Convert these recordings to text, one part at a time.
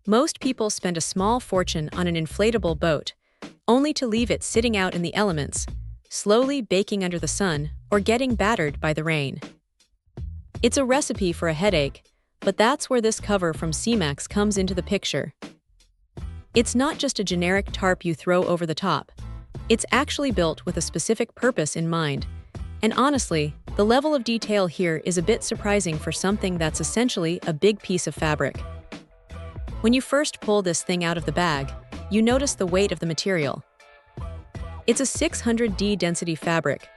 Most people spend a small fortune on an inflatable boat, only to leave it sitting out in the elements, slowly baking under the sun or getting battered by the rain. It's a recipe for a headache, but that's where this cover from Seamax comes into the picture. It's not just a generic tarp you throw over the top. It's actually built with a specific purpose in mind. And honestly, the level of detail here is a bit surprising for something that's essentially a big piece of fabric. When you first pull this thing out of the bag, you notice the weight of the material. It's a 600D density fabric,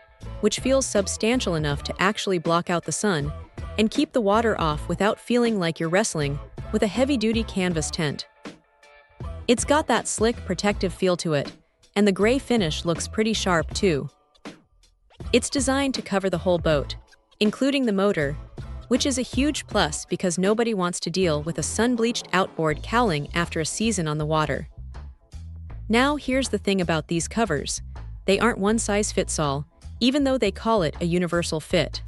which feels substantial enough to actually block out the sun and keep the water off without feeling like you're wrestling with a heavy-duty canvas tent. It's got that slick, protective feel to it, and the gray finish looks pretty sharp too. It's designed to cover the whole boat, including the motor, which is a huge plus because nobody wants to deal with a sun-bleached outboard cowling after a season on the water. Now here's the thing about these covers. They aren't one-size-fits-all, even though they call it a universal fit.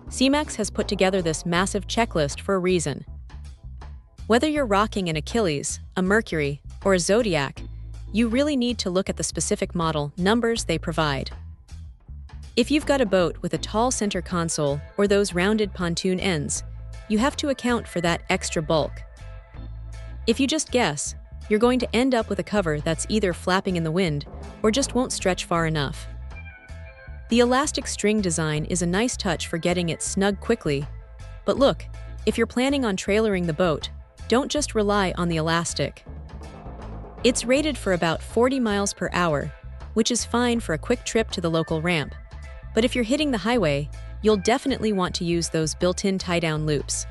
Seamax has put together this massive checklist for a reason. Whether you're rocking an Achilles, a Mercury, or a Zodiac, you really need to look at the specific model numbers they provide. If you've got a boat with a tall center console or those rounded pontoon ends, you have to account for that extra bulk. If you just guess, you're going to end up with a cover that's either flapping in the wind or just won't stretch far enough. The elastic string design is a nice touch for getting it snug quickly, but look, if you're planning on trailering the boat, don't just rely on the elastic. It's rated for about 40 miles per hour, which is fine for a quick trip to the local ramp. But if you're hitting the highway, you'll definitely want to use those built-in tie-down loops.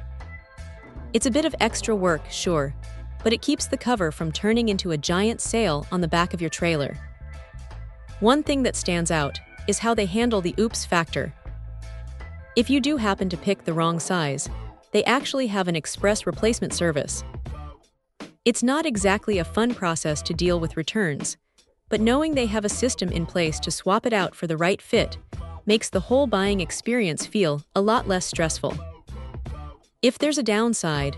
It's a bit of extra work, sure, but it keeps the cover from turning into a giant sail on the back of your trailer. One thing that stands out is how they handle the oops factor. If you do happen to pick the wrong size, they actually have an express replacement service. It's not exactly a fun process to deal with returns, but knowing they have a system in place to swap it out for the right fit makes the whole buying experience feel a lot less stressful. If there's a downside,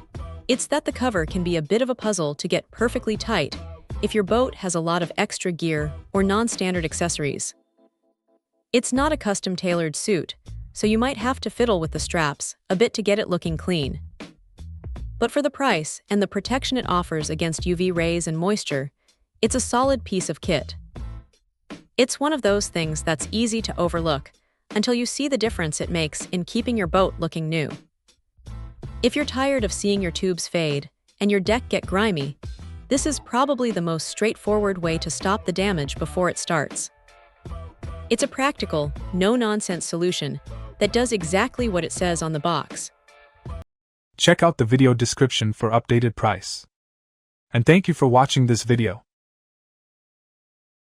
it's that the cover can be a bit of a puzzle to get perfectly tight if your boat has a lot of extra gear or non-standard accessories. It's not a custom-tailored suit, so you might have to fiddle with the straps a bit to get it looking clean. But for the price and the protection it offers against UV rays and moisture, it's a solid piece of kit. It's one of those things that's easy to overlook until you see the difference it makes in keeping your boat looking new. If you're tired of seeing your tubes fade and your deck get grimy, this is probably the most straightforward way to stop the damage before it starts. It's a practical, no-nonsense solution that does exactly what it says on the box. Check out the video description for updated price. And thank you for watching this video.